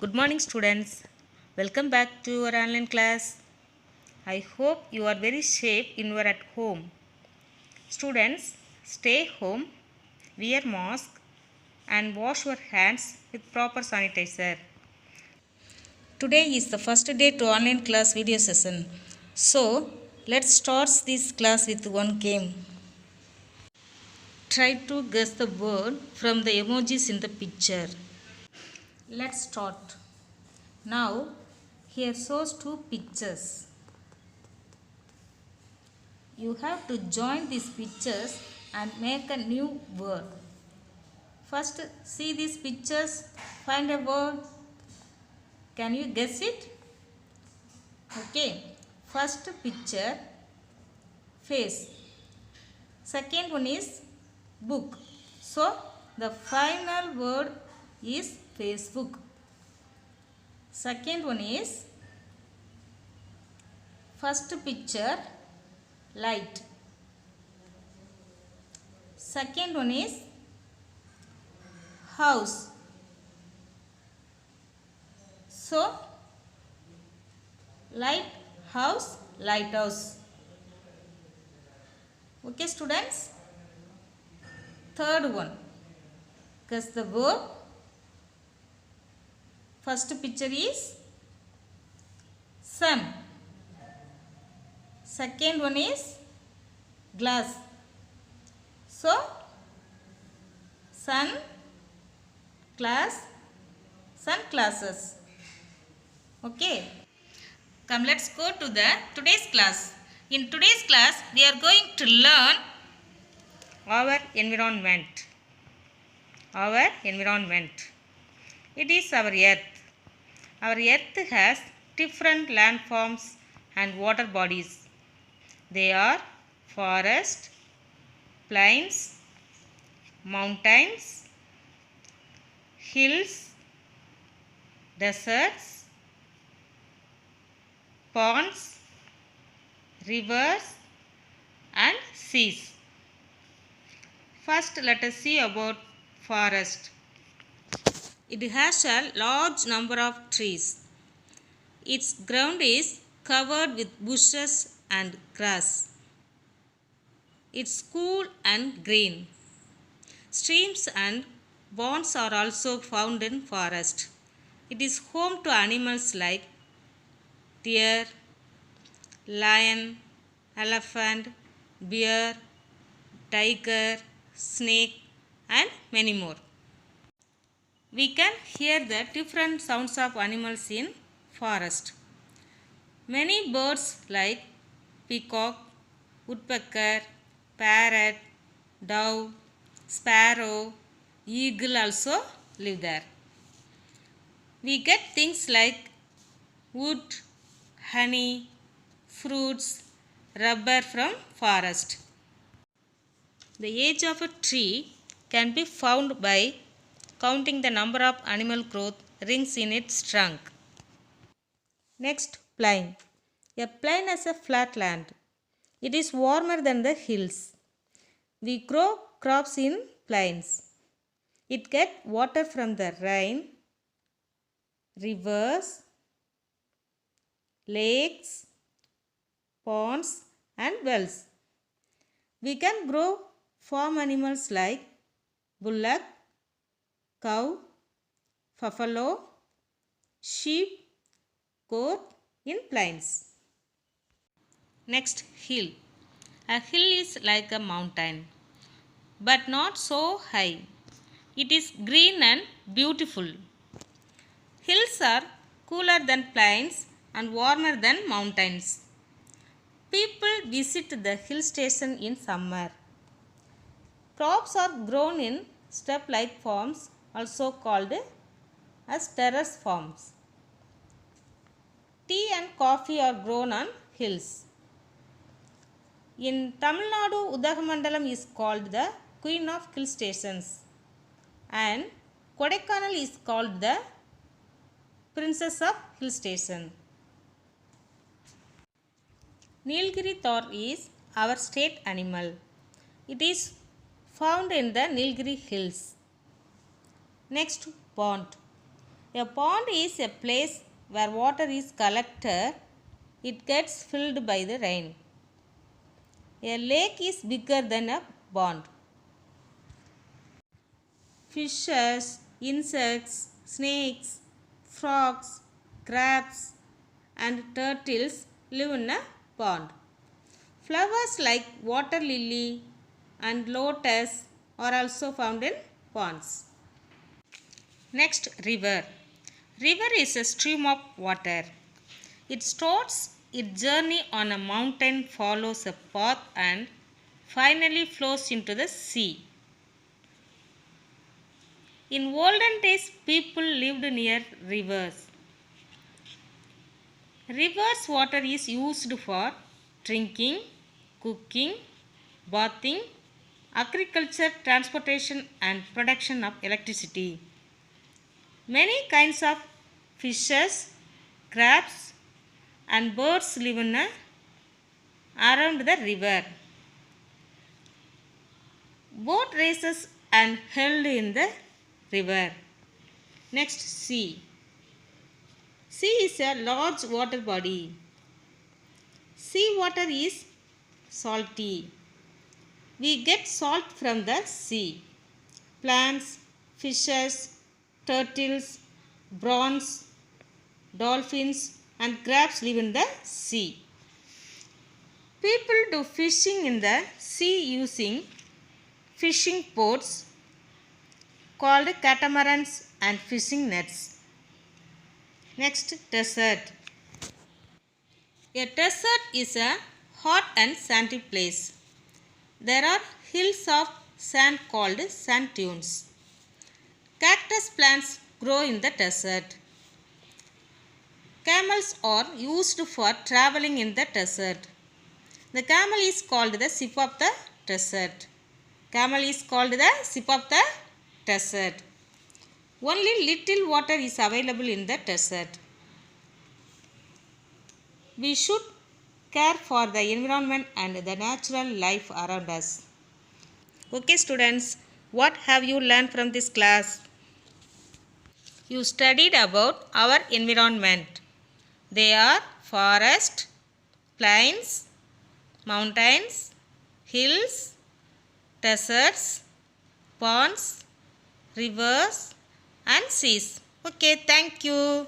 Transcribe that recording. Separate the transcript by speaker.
Speaker 1: Good morning, students. Welcome back to our online class. I hope you are very safe in your at home. Students, stay home, wear mask, and wash your hands with proper sanitizer. Today is the first day to online class video session. So, let's start this class with one game. Try to guess the word from the emojis in the picture. Let's start. Now, here shows two pictures. You have to join these pictures and make a new word. First, see these pictures, find a word. Can you guess it? Okay. First picture, face. Second one is book. So, the final word is Facebook. Second one is first picture, light. Second one is house. So, light house, lighthouse. Okay, students? Third one. Guess the word. First picture is sun. Second one is glass. So, sun, glass, sunglasses. Okay. Come, let's go to the today's class. In today's class, we are going to learn our environment. Our environment. It is our earth. Our earth has different landforms and water bodies. They are forest, plains, mountains, hills, deserts, ponds, rivers and seas. First, let us see about forest. It has a large number of trees. Its ground is covered with bushes and grass. It's cool and green. Streams and ponds are also found in forest. It is home to animals like deer, lion, elephant, bear, tiger, snake and many more. We can hear the different sounds of animals in forest. Many birds like peacock, woodpecker, parrot, dove, sparrow, eagle also live there. We get things like wood, honey, fruits, rubber from forest. The age of a tree can be found by counting the number of animal growth rings in its trunk. Next, plain. A plain is a flat land. It is warmer than the hills. We grow crops in plains. It gets water from the rain, rivers, lakes, ponds and wells. We can grow farm animals like bullock, cow, buffalo, sheep, goat in plains. Next, hill. A hill is like a mountain, but not so high. It is green and beautiful. Hills are cooler than plains and warmer than mountains. People visit the hill station in summer. Crops are grown in step-like farms, also called as terrace farms. Tea and coffee are grown on hills. In Tamil Nadu, Udagamandalam is called the Queen of Hill Stations and Kodaikanal is called the Princess of Hill Station. Nilgiri Taur is our state animal. It is found in the Nilgiri Hills. Next, pond. A pond is a place where water is collected. It gets filled by the rain. A lake is bigger than a pond. Fishes, insects, snakes, frogs, crabs, and turtles live in a pond. Flowers like water lily and lotus are also found in ponds. Next, river. River is a stream of water. It starts its journey on a mountain, follows a path, and finally flows into the sea. In olden days, people lived near rivers. Rivers' water is used for drinking, cooking, bathing, agriculture, transportation, and production of electricity. Many kinds of fishes, crabs, and birds live around the river. Boat races and held in the river. Next, sea. Sea is a large water body. Sea water is salty. We get salt from the sea. Plants, fishes, turtles, prawns, dolphins, and crabs live in the sea. People do fishing in the sea using fishing boats called catamarans and fishing nets. Next, desert. A desert is a hot and sandy place. There are hills of sand called sand dunes. Cactus plants grow in the desert. Camels are used for traveling in the desert. The camel is called the ship of the desert. Camel is called the ship of the desert. Only little water is available in the desert. We should care for the environment and the natural life around us. Okay students, what have you learned from this class? You studied about our environment. They are forest, plains, mountains, hills, deserts, ponds, rivers and seas. Okay, thank you.